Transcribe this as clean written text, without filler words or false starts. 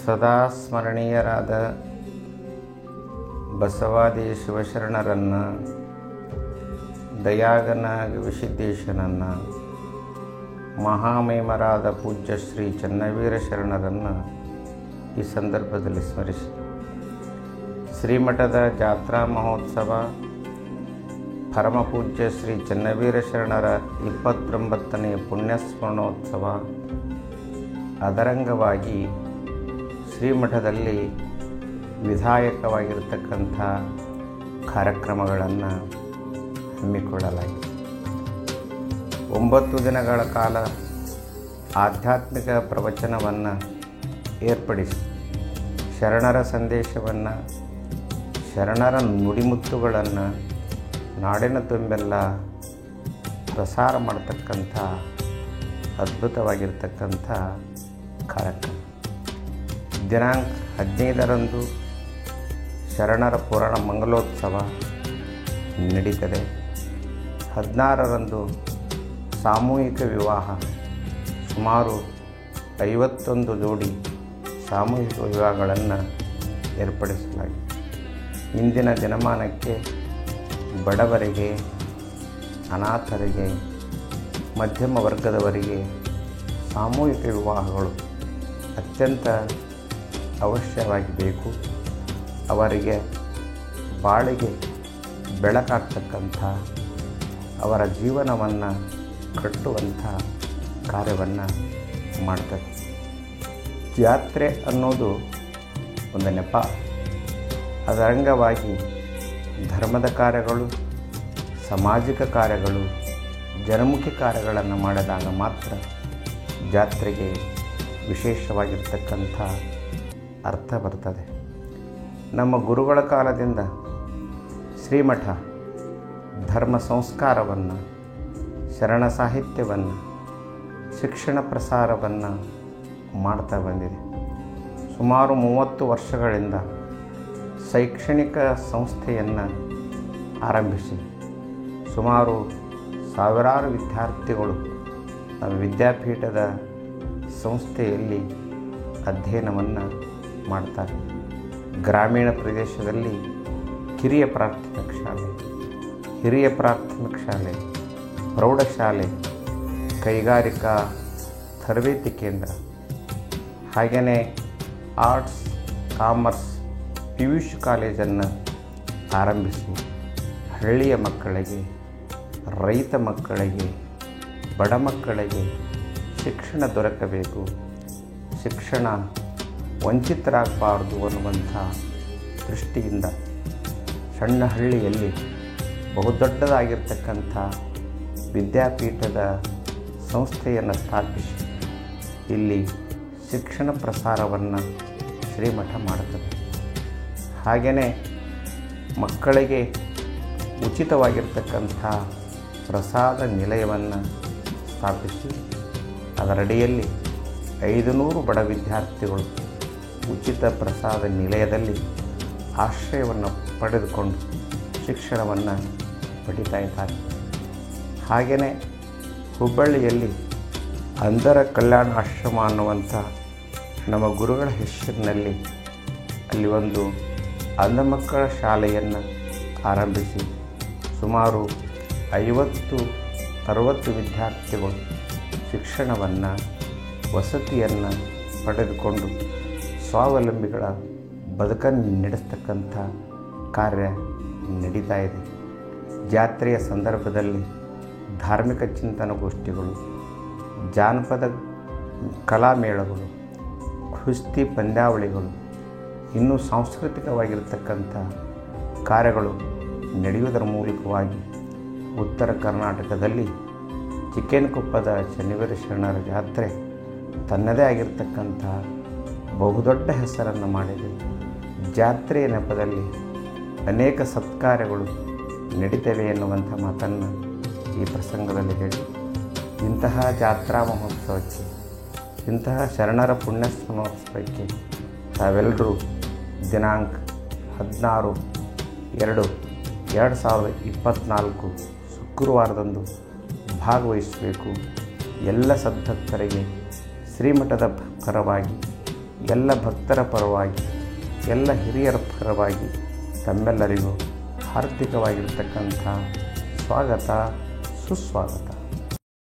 ಸದಾ ಸ್ಮರಣೀಯರಾದ ಬಸವಾದಿ ಶಿವಶರಣರನ್ನು, ದಯಾಗನ ವಿಸಿದ್ದೇಶನನ್ನು, ಮಹಾಮಹಿಮರಾದ ಪೂಜ್ಯ ಶ್ರೀ ಚನ್ನವೀರ ಶರಣರನ್ನು ಈ ಸಂದರ್ಭದಲ್ಲಿ ಸ್ಮರಿಸಿ, ಶ್ರೀಮಠದ ಜಾತ್ರಾ ಮಹೋತ್ಸವ ಪರಮಪೂಜ್ಯ ಶ್ರೀ ಚನ್ನವೀರ ಶರಣರ 29ನೇ ಪುಣ್ಯಸ್ಮರಣೋತ್ಸವ ಅದರಂಗವಾಗಿ ಶ್ರೀಮಠದಲ್ಲಿ ವಿಧಾಯಕವಾಗಿರತಕ್ಕಂಥ ಕಾರ್ಯಕ್ರಮಗಳನ್ನು ಹಮ್ಮಿಕೊಳ್ಳಲಾಗಿದೆ. 9 ದಿನಗಳ ಕಾಲ ಆಧ್ಯಾತ್ಮಿಕ ಪ್ರವಚನವನ್ನು ಏರ್ಪಡಿಸಿ ಶರಣರ ಸಂದೇಶವನ್ನು, ಶರಣರ ನುಡಿಮುತ್ತುಗಳನ್ನು ನಾಡಿನ ತುಂಬೆಲ್ಲ ಪ್ರಸಾರ ಮಾಡತಕ್ಕಂಥ ಅದ್ಭುತವಾಗಿರ್ತಕ್ಕಂಥ ಕಾರ್ಯಕ್ರಮ. ದಿನಾಂಕ 15ರಂದು ಶರಣರ ಪುರಾಣ ಮಂಗಲೋತ್ಸವ ನಡೀತದೆ. 16ರಂದು ಸಾಮೂಹಿಕ ವಿವಾಹ, ಸುಮಾರು 51 ಜೋಡಿ ಸಾಮೂಹಿಕ ವಿವಾಹಗಳನ್ನು ಏರ್ಪಡಿಸಲಾಗಿದೆ. ಇಂದಿನ ದಿನಮಾನಕ್ಕೆ ಬಡವರಿಗೆ, ಅನಾಥರಿಗೆ, ಮಧ್ಯಮ ವರ್ಗದವರಿಗೆ ಸಾಮೂಹಿಕ ವಿವಾಹಗಳು ಅತ್ಯಂತ ಅವಶ್ಯವಾಗಿ ಬೇಕು. ಅವರಿಗೆ ಬಾಳಿಗೆ ಬೆಳಕಾಗ್ತಕ್ಕಂಥ, ಅವರ ಜೀವನವನ್ನು ಕಟ್ಟುವಂಥ ಕಾರ್ಯವನ್ನು ಮಾಡ್ತಾರೆ. ಜಾತ್ರೆ ಅನ್ನೋದು ಒಂದು ನೆಪ. ಅದರ ಅಂಗವಾಗಿ ಧರ್ಮದ ಕಾರ್ಯಗಳು, ಸಾಮಾಜಿಕ ಕಾರ್ಯಗಳು, ಜನಮುಖಿ ಕಾರ್ಯಗಳನ್ನು ಮಾಡಿದಾಗ ಮಾತ್ರ ಜಾತ್ರೆಗೆ ವಿಶೇಷವಾಗಿರ್ತಕ್ಕಂಥ ಅರ್ಥ ಬರ್ತದೆ. ನಮ್ಮ ಗುರುಗಳ ಕಾಲದಿಂದ ಶ್ರೀಮಠ ಧರ್ಮ ಸಂಸ್ಕಾರವನ್ನು, ಶರಣ ಸಾಹಿತ್ಯವನ್ನು, ಶಿಕ್ಷಣ ಪ್ರಸಾರವನ್ನು ಮಾಡ್ತಾ ಬಂದಿದೆ. ಸುಮಾರು 30 ವರ್ಷಗಳಿಂದ ಶೈಕ್ಷಣಿಕ ಸಂಸ್ಥೆಯನ್ನು ಆರಂಭಿಸಿ ಸುಮಾರು ಸಾವಿರಾರು ವಿದ್ಯಾರ್ಥಿಗಳು ನಮ್ಮ ವಿದ್ಯಾಪೀಠದ ಸಂಸ್ಥೆಯಲ್ಲಿ ಅಧ್ಯಯನವನ್ನು ಮಾಡ್ತಾರೆ. ಗ್ರಾಮೀಣ ಪ್ರದೇಶದಲ್ಲಿ ಕಿರಿಯ ಪ್ರಾಥಮಿಕ ಶಾಲೆ, ಹಿರಿಯ ಪ್ರಾಥಮಿಕ ಶಾಲೆ, ಪ್ರೌಢಶಾಲೆ, ಕೈಗಾರಿಕಾ ತರಬೇತಿ ಕೇಂದ್ರ, ಹಾಗೆಯೇ ಆರ್ಟ್ಸ್, ಕಾಮರ್ಸ್, PUC ಕಾಲೇಜನ್ನು ಆರಂಭಿಸಿ ಹಳ್ಳಿಯ ಮಕ್ಕಳಿಗೆ, ರೈತ ಮಕ್ಕಳಿಗೆ, ಬಡ ಮಕ್ಕಳಿಗೆ ಶಿಕ್ಷಣ ದೊರಕಬೇಕು, ಶಿಕ್ಷಣ ವಂಚಿತರಾಗಬಾರ್ದು ಅನ್ನುವಂಥ ದೃಷ್ಟಿಯಿಂದ ಸಣ್ಣ ಹಳ್ಳಿಯಲ್ಲಿ ಬಹುದೊಡ್ಡದಾಗಿರ್ತಕ್ಕಂಥ ವಿದ್ಯಾಪೀಠದ ಸಂಸ್ಥೆಯನ್ನು ಸ್ಥಾಪಿಸಿ ಇಲ್ಲಿ ಶಿಕ್ಷಣ ಪ್ರಸಾರವನ್ನು ಶ್ರೀಮಠ ಮಾಡುತ್ತದೆ. ಹಾಗೆಯೇ ಮಕ್ಕಳಿಗೆ ಉಚಿತವಾಗಿರ್ತಕ್ಕಂಥ ಪ್ರಸಾದ ನಿಲಯವನ್ನು ಸ್ಥಾಪಿಸಿ ಅದರಡಿಯಲ್ಲಿ 500 ಬಡ ವಿದ್ಯಾರ್ಥಿಗಳು ಉಚಿತ ಪ್ರಸಾದ ನಿಲಯದಲ್ಲಿ ಆಶ್ರಯವನ್ನು ಪಡೆದುಕೊಂಡು ಶಿಕ್ಷಣವನ್ನು ಪಡಿತಾ ಇದ್ದಾರೆ. ಹಾಗೆಯೇ ಹುಬ್ಬಳ್ಳಿಯಲ್ಲಿ ಅಂಧರ ಕಲ್ಯಾಣ ಆಶ್ರಮ ಅನ್ನುವಂಥ ನಮ್ಮ ಗುರುಗಳ ಹೆಸರಿನಲ್ಲಿ ಅಲ್ಲಿ ಒಂದು ಅಂಧ ಮಕ್ಕಳ ಶಾಲೆಯನ್ನು ಆರಂಭಿಸಿ ಸುಮಾರು 50-60 ವಿದ್ಯಾರ್ಥಿಗಳು ಶಿಕ್ಷಣವನ್ನು, ವಸತಿಯನ್ನು ಪಡೆದುಕೊಂಡು ಸ್ವಾವಲಂಬಿಗಳ ಬದುಕನ್ನು ನಡೆಸ್ತಕ್ಕಂಥ ಕಾರ್ಯ ನಡೀತಾ ಇದೆ. ಜಾತ್ರೆಯ ಸಂದರ್ಭದಲ್ಲಿ ಧಾರ್ಮಿಕ ಚಿಂತನಗೋಷ್ಠಿಗಳು, ಜಾನಪದ ಕಲಾಮೇಳಗಳು, ಕುಸ್ತಿ ಪಂದ್ಯಾವಳಿಗಳು, ಇನ್ನೂ ಸಾಂಸ್ಕೃತಿಕವಾಗಿರ್ತಕ್ಕಂಥ ಕಾರ್ಯಗಳು ನಡೆಯುವುದರ ಮೂಲಕವಾಗಿ ಉತ್ತರ ಕರ್ನಾಟಕದಲ್ಲಿ ಚಿಕ್ಕೇನಕೊಪ್ಪದ ಚನ್ನವೀರ ಶರಣರ ಜಾತ್ರೆ ತನ್ನದೇ ಆಗಿರ್ತಕ್ಕಂಥ ಬಹುದೊಡ್ಡ ಹೆಸರನ್ನು ಮಾಡಿದೆ. ಜಾತ್ರೆಯ ನೆಪದಲ್ಲಿ ಅನೇಕ ಸತ್ಕಾರ್ಯಗಳು ನಡೀತವೆ ಎನ್ನುವಂಥ ಮಾತನ್ನು ಈ ಪ್ರಸಂಗದಲ್ಲಿ ಹೇಳಿ, ಇಂತಹ ಜಾತ್ರಾ ಮಹೋತ್ಸವಕ್ಕೆ, ಇಂತಹ ಶರಣರ ಪುಣ್ಯಸ್ಮರಣೋತ್ಸವಕ್ಕೆ ತಾವೆಲ್ಲರೂ ದಿನಾಂಕ 16/2/2024 ಶುಕ್ರವಾರದಂದು ಭಾಗವಹಿಸಬೇಕು. ಎಲ್ಲ ಸದ್ಭಕ್ತರಿಗೆ ಶ್ರೀಮಠದ ಪರವಾಗಿ ಎಲ್ಲ ಭಕ್ತರ ಪರವಾಗಿ, ಎಲ್ಲ ಹಿರಿಯರ ಪರವಾಗಿ ತಮ್ಮೆಲ್ಲರಿಗೂ ಹಾರ್ದಿಕವಾಗಿರ್ತಕ್ಕಂಥ ಸ್ವಾಗತ, ಸುಸ್ವಾಗತ.